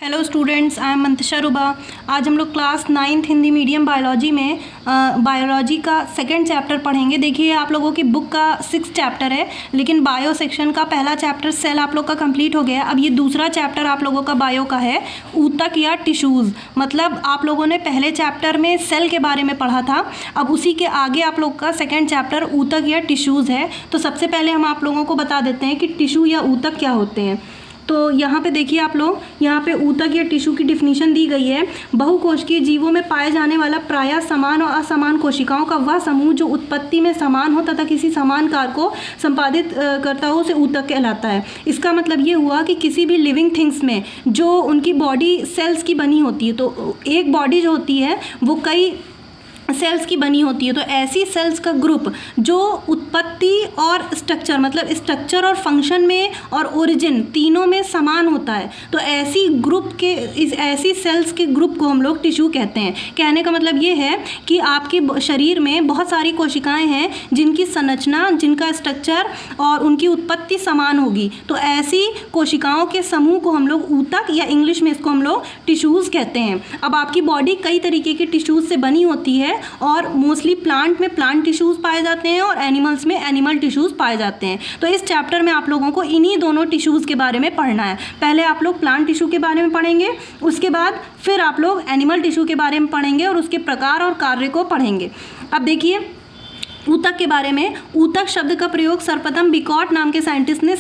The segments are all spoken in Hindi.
Hello students, I am Mantasha Ruba. आज हम लोग class 9th Hindi medium biology में बायोलॉजी का सेकंड चैप्टर पढ़ेंगे। देखिए, आप लोगों की बुक का 6th चैप्टर है, लेकिन बायो सेक्शन का पहला चैप्टर सेल आप लोग का कंप्लीट हो गया। अब ये दूसरा चैप्टर आप लोगों का बायो का है, ऊतक या टिश्यूज़। मतलब आप लोगों ने पहले चैप्टर में सेल के बारे में पढ़ा था, अब उसी के आगे आप लोग का सेकेंड चैप्टर ऊतक या टिश्यूज़ है। तो सबसे पहले हम आप लोगों को बता देते हैं कि टिश्यू या ऊतक क्या होते हैं। तो यहाँ पे देखिए आप लोग, यहाँ पे ऊतक या टिश्यू की डिफिनीशन दी गई है। बहुकोशिकीय जीवों में पाए जाने वाला प्रायः समान और असमान कोशिकाओं का वह समूह जो उत्पत्ति में समान हो तथा किसी समान कार्य को संपादित करता हो, उसे ऊतक कहलाता है। इसका मतलब ये हुआ कि किसी भी लिविंग थिंग्स में जो उनकी बॉडी सेल्स की बनी होती है, तो एक बॉडी जो होती है वो कई सेल्स की बनी होती है। तो ऐसी सेल्स का ग्रुप जो उत्पत्ति और स्ट्रक्चर, मतलब स्ट्रक्चर और फंक्शन में और ओरिजिन तीनों में समान होता है, तो ऐसी ग्रुप के ऐसी सेल्स के ग्रुप को हम लोग टिश्यू कहते हैं। कहने का मतलब ये है कि आपके शरीर में बहुत सारी कोशिकाएं हैं जिनकी संरचना, जिनका स्ट्रक्चर और उनकी उत्पत्ति समान होगी। तो ऐसी कोशिकाओं के समूह को हम लोग ऊतक या इंग्लिश में इसको हम लोग टिश्यूज़ कहते हैं। अब आपकी बॉडी कई तरीके के टिश्यूज़ से बनी होती है, और मोस्टली प्लांट में प्लांट टिश्यूज़ पाए जाते हैं और एनिमल्स में एनिमल टिश्यूज़ पाए जाते हैं। तो इस चैप्टर में आप लोगों को इन्हीं दोनों टिश्यूज़ के बारे में पढ़ना है। पहले आप लोग प्लांट टिश्यू के बारे में पढ़ेंगे, उसके बाद फिर आप लोग एनिमल टिश्यू के बारे में पढ़ेंगे और उसके प्रकार और कार्य को पढ़ेंगे। अब देखिए ऊतक के बारे में। ऊतक शब्द का प्रयोग सर्वप्रथम बिकॉट नाम के साइंटिस्ट ने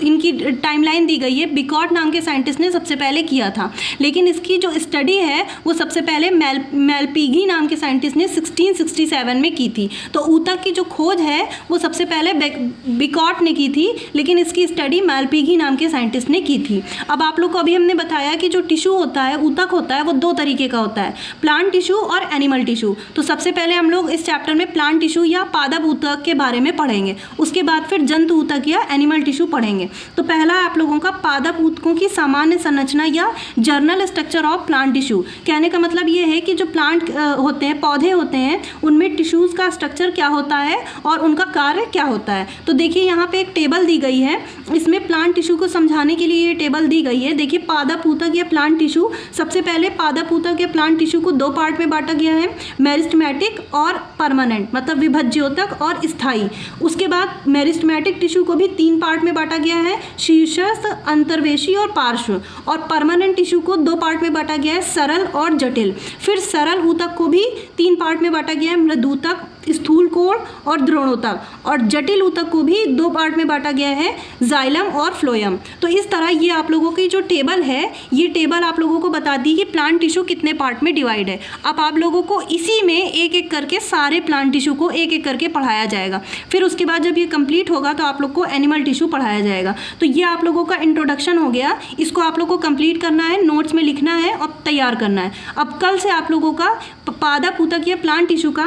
इनकी टाइमलाइन दी गई है, बिकॉट नाम के साइंटिस्ट ने सबसे पहले किया था, लेकिन इसकी जो स्टडी है वो सबसे पहले मेलपिगी नाम के साइंटिस्ट ने 1667 में की थी। तो ऊतक की जो खोज है वो सबसे पहले बिकॉट ने की थी, लेकिन इसकी स्टडी मेलपिगी नाम के साइंटिस्ट ने की थी। अब आप लोग को अभी हमने बताया कि जो टिश्यू होता है, ऊतक होता है, वो दो तरीके का होता है, प्लांट टिश्यू और एनिमल टिश्यू। तो सबसे पहले हम लोग इस चैप्टर में प्लांट टिश्यू या पादप ऊतक के बारे में पढ़ेंगे, उसके बाद फिर जंतु ऊतक या एनिमल टिश्यू पढ़ेंगे। तो पहला आप लोगों का पादप ऊतकों की सामान्य संरचना या journal structure of plant tissue. कहने का मतलब ये है कि जो प्लांट होते हैं, पौधे होते हैं, उनमें टिश्यूज़ का स्ट्रक्चर क्या होता है और उनका कार्य क्या होता है। तो देखिए यहाँ पे एक टेबल दी गई है, इसमें प्लांट टिश्यू को समझाने के लिए ये टेबल दी गई है। देखिए पादप ऊतक या प्लांट टिश्यू, सबसे पहले पादप ऊतक या प्लांट टिश्यू को दो पार्ट में बांटा गया है, मेरिस्टेमेटिक और परमानेंट, मतलब विभज्योतक और स्थायी। उसके बाद मेरिस्टेमेटिक टिश्यू को भी 3 पार्ट में बांटा गया है, शीर्षस्थ, अंतर्वेशी और पार्श्व। और परमानेंट टिश्यू को 2 पार्ट में बांटा गया है, सरल और जटिल। फिर सरल ऊतक को भी 3 पार्ट में बांटा गया है, मृदूतक, स्थूल कोण और द्रोणोतक। और जटिल ऊतक को भी 2 पार्ट में बांटा गया है, जाइलम और फ्लोएम। तो इस तरह ये आप लोगों की जो टेबल है, ये टेबल आप लोगों को बताती है कि प्लांट टिश्यू कितने पार्ट में डिवाइड है। अब आप लोगों को इसी में एक एक करके सारे प्लांट टिश्यू को एक एक करके पढ़ाया जाएगा। फिर उसके बाद जब ये कंप्लीट होगा तो आप लोग को एनिमल टिश्यू पढ़ाया जाएगा। तो ये आप लोगों का इंट्रोडक्शन हो गया, इसको आप लोग को कंप्लीट करना है, नोट्स में लिखना है और तैयार करना है। अब कल से आप लोगों का पादप ऊतक या प्लांट टिश्यू का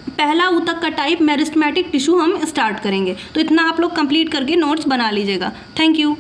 पहला ऊतक का टाइप मेरिस्टेमेटिक टिश्यू हम स्टार्ट करेंगे। तो इतना आप लोग कंप्लीट करके नोट्स बना लीजिएगा। Thank you.